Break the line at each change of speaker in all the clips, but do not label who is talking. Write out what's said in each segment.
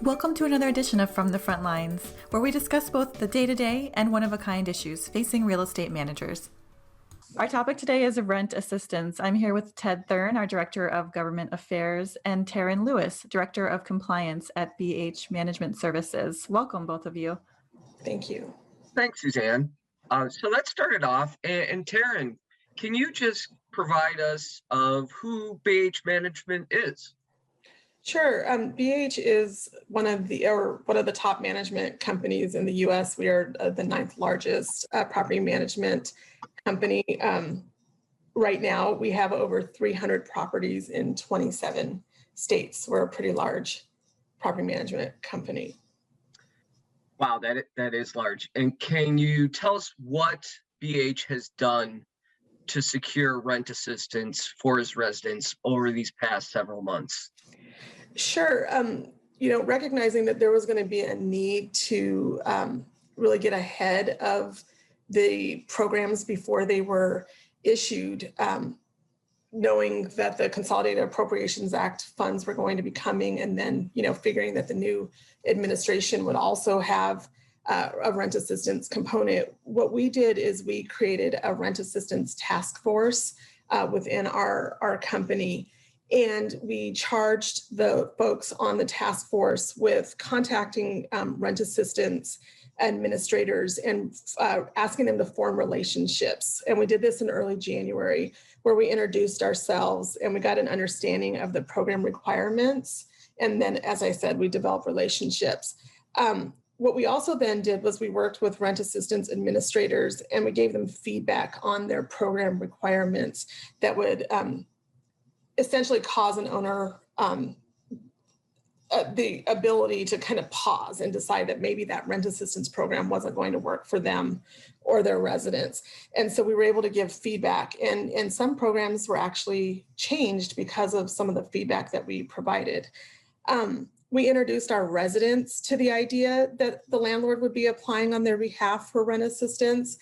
Welcome to another edition of From the Front Lines, where we discuss both the day-to-day and one-of-a-kind issues facing real estate managers. Our topic today is rent assistance. I'm here with Ted Thurn, our Director of Government Affairs, and Taryn Lewis, Director of Compliance at BH Management Services. Welcome, both of you.
Thank you.
Thanks, Suzanne. So let's start it off. And Taryn, can you just provide us of who BH Management is?
Sure. BH is one of the top management companies in the U.S. We are the 9th largest property management company. Right now, we have over 300 properties in 27 states. We're a pretty large property management company.
Wow, that is large. And can you tell us what BH has done to secure rent assistance for its residents over these past several months?
Sure. Recognizing that there was going to be a need to really get ahead of the programs before they were issued, knowing that the Consolidated Appropriations Act funds were going to be coming, and then, figuring that the new administration would also have a rent assistance component. What we did is we created a rent assistance task force within our company. And we charged the folks on the task force with contacting rent assistance administrators and asking them to form relationships. And we did this in early January, where we introduced ourselves and we got an understanding of the program requirements. And then, as I said, we developed relationships. What we also then did was we worked with rent assistance administrators and we gave them feedback on their program requirements that would essentially cause an owner the ability to kind of pause and decide that maybe that rent assistance program wasn't going to work for them or their residents. And so we were able to give feedback, and some programs were actually changed because of some of the feedback that we provided. We introduced our residents to the idea that the landlord would be applying on their behalf for rent assistance.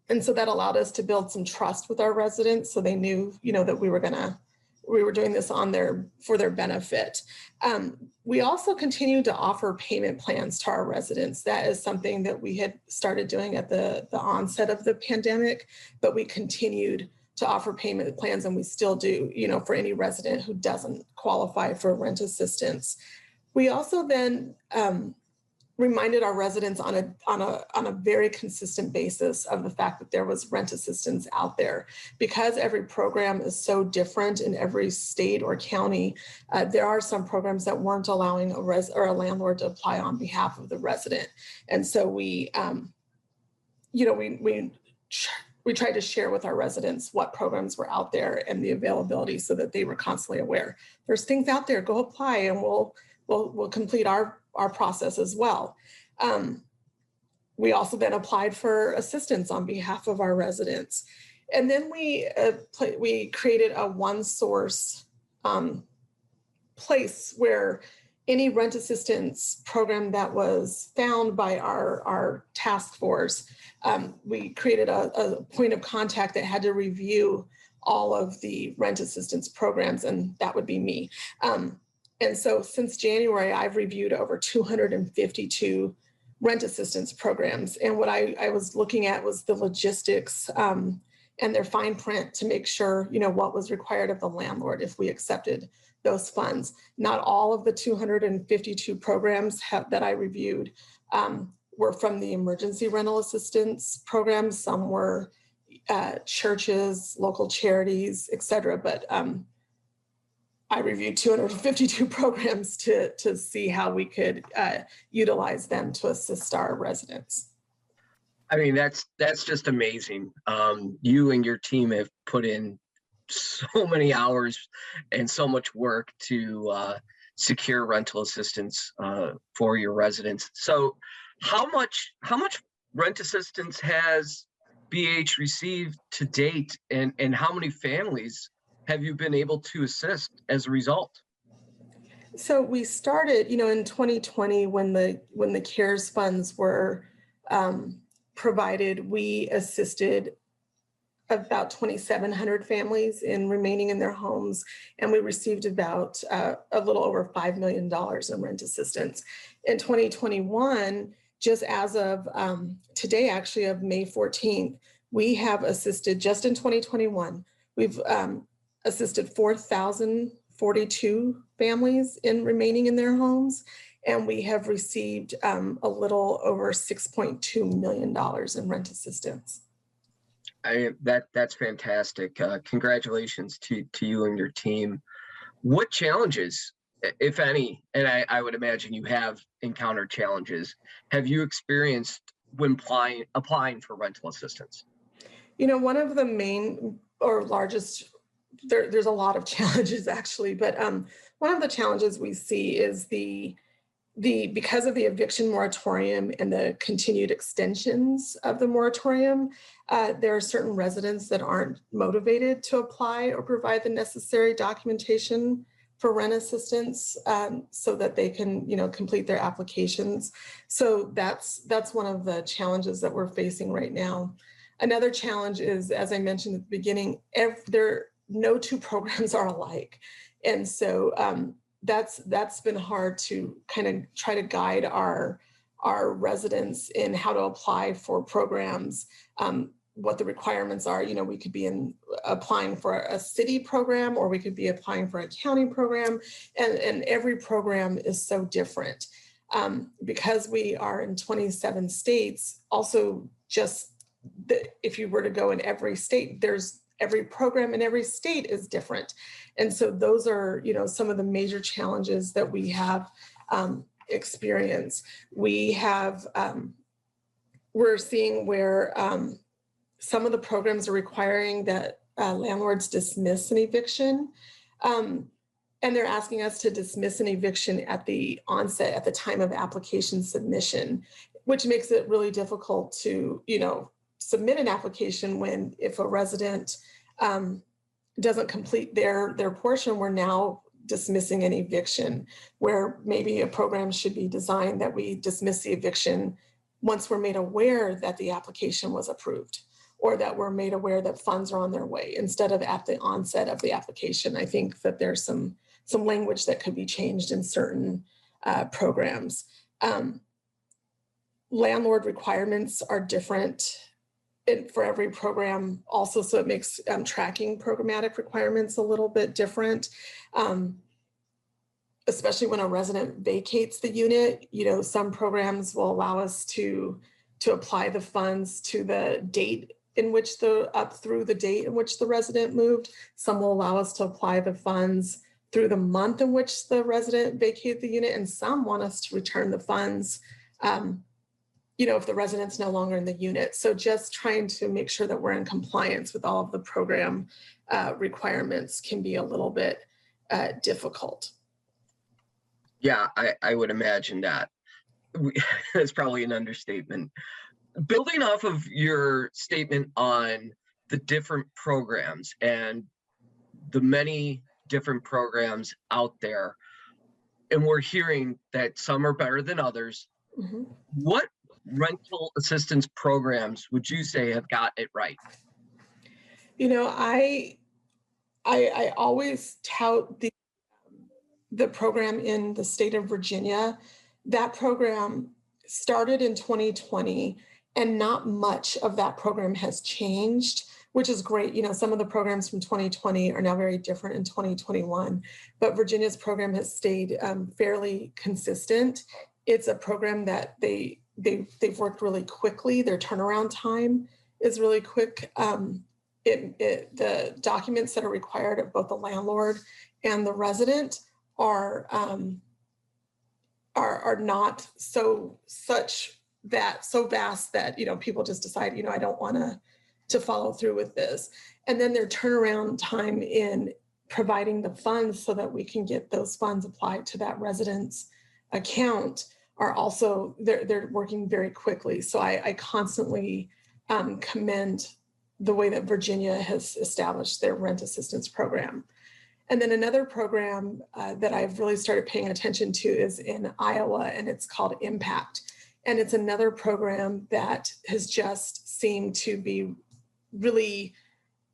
And so that allowed us to build some trust with our residents, so they knew, that we were doing this for their benefit. We also continued to offer payment plans to our residents. That is something that we had started doing at the onset of the pandemic, but we continued to offer payment plans, and we still do, for any resident who doesn't qualify for rent assistance. We also then reminded our residents on a very consistent basis of the fact that there was rent assistance out there. Because every program is so different in every state or county, there are some programs that weren't allowing a landlord to apply on behalf of the resident. And so we tried to share with our residents what programs were out there and the availability, so that they were constantly aware. There's things out there, go apply, and we'll complete our process as well. We also then applied for assistance on behalf of our residents. And then we created a one source place where any rent assistance program that was found by our task force, we created a point of contact that had to review all of the rent assistance programs, and that would be me. And so since January, I've reviewed over 252 rent assistance programs. And what I was looking at was the logistics and their fine print to make sure, what was required of the landlord if we accepted those funds. Not all of the 252 programs that I reviewed were from the emergency rental assistance program. Some were churches, local charities, et cetera. But I reviewed 252 programs to see how we could utilize them to assist our residents.
I mean, that's just amazing. You and your team have put in so many hours and so much work to secure rental assistance for your residents. So how much rent assistance has BH received to date, and how many families have you been able to assist as a result?
So we started, in 2020 when the CARES funds were provided. We assisted about 2,700 families in remaining in their homes, and we received about a little over $5 million in rent assistance. In 2021, just as of today, actually of May 14th, we have assisted, just in 2021, we've assisted 4,042 families in remaining in their homes, and we have received a little over $6.2 million in rent assistance.
That's fantastic. Congratulations to you and your team. What challenges, if any, and I would imagine you have encountered challenges, have you experienced when applying for rental assistance?
One of the main or largest, there's a lot of challenges actually, but one of the challenges we see is because of the eviction moratorium and the continued extensions of the moratorium, there are certain residents that aren't motivated to apply or provide the necessary documentation for rent assistance so that they can, complete their applications. So that's one of the challenges that we're facing right now. Another challenge is, as I mentioned at the beginning, no two programs are alike. And so that's been hard to kind of try to guide our residents in how to apply for programs, what the requirements are. We could be applying for a city program, or we could be applying for a county program, and every program is so different. Because we are in 27 states, also if you were to go in every state, every program in every state is different. And so those are, some of the major challenges that we have experienced. We're seeing where some of the programs are requiring that landlords dismiss an eviction. And they're asking us to dismiss an eviction at the onset, at the time of application submission, which makes it really difficult to, submit an application if a resident doesn't complete their portion, we're now dismissing an eviction, where maybe a program should be designed that we dismiss the eviction once we're made aware that the application was approved, or that we're made aware that funds are on their way, instead of at the onset of the application. I think that there's some language that could be changed in certain programs. Landlord requirements are different for every program also, so it makes tracking programmatic requirements a little bit different, especially when a resident vacates the unit. Some programs will allow us to apply the funds to the date in which up through the date in which the resident moved. Some will allow us to apply the funds through the month in which the resident vacated the unit, and some want us to return the funds if the resident's no longer in the unit. So just trying to make sure that we're in compliance with all of the program requirements can be a little bit difficult.
Yeah, I would imagine that. That's probably an understatement. Building off of your statement on the different programs and the many different programs out there, and we're hearing that some are better than others, mm-hmm. What rental assistance programs would you say have got it right?
I always tout the program in the state of Virginia. That program started in 2020, and not much of that program has changed, which is great. Some of the programs from 2020 are now very different in 2021, but Virginia's program has stayed fairly consistent. It's a program that they've worked really quickly. Their turnaround time is really quick. The documents that are required of both the landlord and the resident are not so vast that people just decide I don't want to follow through with this. And then their turnaround time in providing the funds so that we can get those funds applied to that resident's account are also, they're working very quickly. So I constantly commend the way that Virginia has established their rent assistance program. And then another program that I've really started paying attention to is in Iowa, and it's called Impact. And it's another program that has just seemed to be really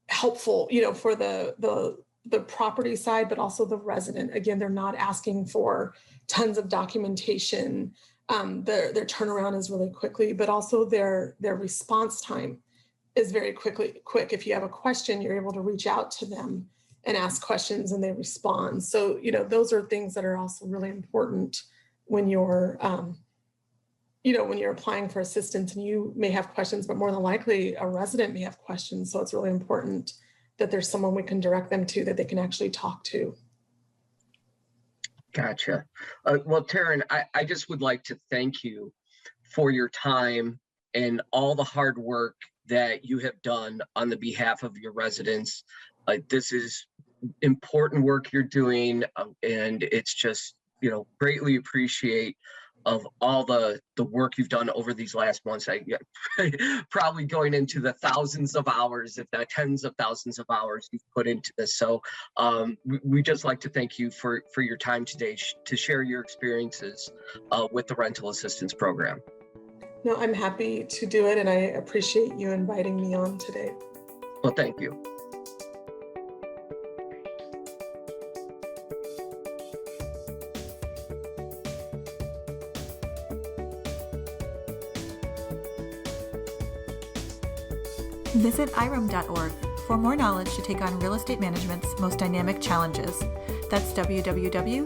helpful, for the property side, but also the resident. Again, they're not asking for tons of documentation. Their turnaround is really quickly, but also their response time is very quick. If you have a question, you're able to reach out to them and ask questions and they respond. So, those are things that are also really important when you're, when you're applying for assistance, and you may have questions, but more than likely a resident may have questions. So it's really important that there's someone we can direct them to that they can actually talk to.
Gotcha. Well, Taryn, I just would like to thank you for your time and all the hard work that you have done on the behalf of your residents. This is important work you're doing, and it's just, greatly appreciate of all the work you've done over these last months. I probably going into the thousands of hours, if not tens of thousands of hours you've put into this. So we just like to thank you for your time today to share your experiences with the rental assistance program.
No, I'm happy to do it, and I appreciate you inviting me on today.
Well, thank you.
Visit irem.org for more knowledge to take on real estate management's most dynamic challenges. That's www.irem.org.